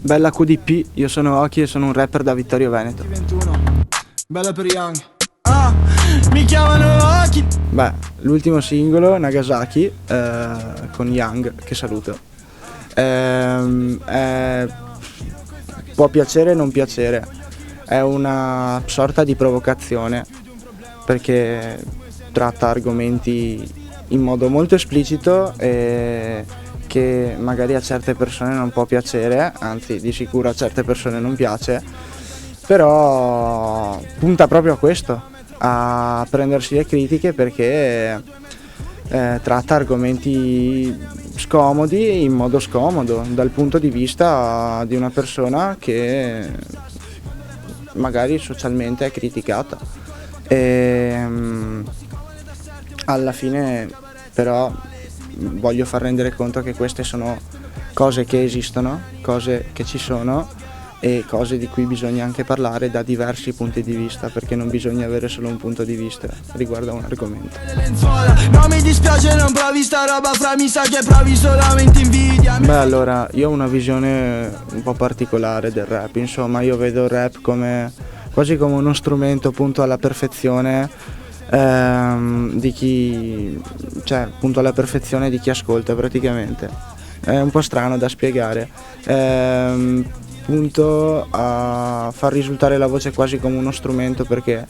Bella QDP, io sono Oki e sono un rapper da Vittorio Veneto. 21. Bella per Young. Mi chiamano Oki. Beh, l'ultimo singolo, Nagasaki, con Young, che saluto. Può piacere o non piacere, è una sorta di provocazione perché tratta argomenti in modo molto esplicito e che magari a certe persone non può piacere, anzi di sicuro a certe persone non piace, però punta proprio a questo, a prendersi le critiche perché tratta argomenti scomodi in modo scomodo dal punto di vista di una persona che magari socialmente è criticata. Alla fine però voglio far rendere conto che queste sono cose che esistono, cose che ci sono e cose di cui bisogna anche parlare da diversi punti di vista, perché non bisogna avere solo un punto di vista riguardo a un argomento. Non mi dispiace, non provi sta roba fra, mi sa che provi solamente invidia. Beh, allora, io ho una visione un po' particolare del rap, insomma, io vedo il rap come quasi come uno strumento appunto alla perfezione di chi, cioè appunto alla perfezione di chi ascolta praticamente. È un po' strano da spiegare. Punto a far risultare la voce quasi come uno strumento perché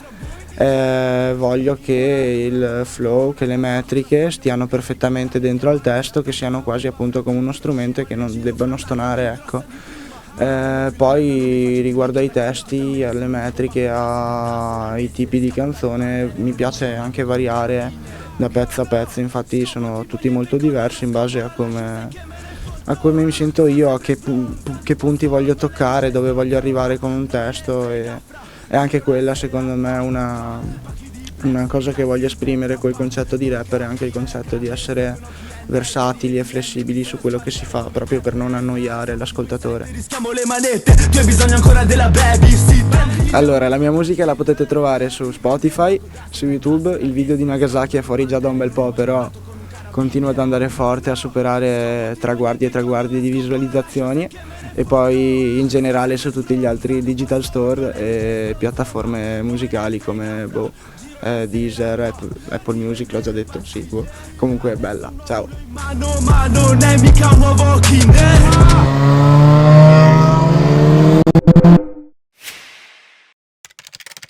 voglio che il flow, che le metriche stiano perfettamente dentro al testo, che siano quasi appunto come uno strumento e che non debbano stonare, ecco. Poi riguardo ai testi, alle metriche, ai tipi di canzone, mi piace anche variare da pezzo a pezzo, infatti sono tutti molto diversi in base a come mi sento io, a che punti voglio toccare, dove voglio arrivare con un testo e anche quella secondo me è una cosa che voglio esprimere col concetto di rapper, è anche il concetto di essere versatili e flessibili su quello che si fa, proprio per non annoiare l'ascoltatore. Allora, la mia musica la potete trovare su Spotify, su YouTube, il video di Nagasaki è fuori già da un bel po', però continua ad andare forte, a superare traguardi e traguardi di visualizzazioni, e poi in generale su tutti gli altri digital store e piattaforme musicali come Deezer, Apple Music, l'ho già detto, sì, comunque è bella, ciao. Ma non è mica un nuovo King.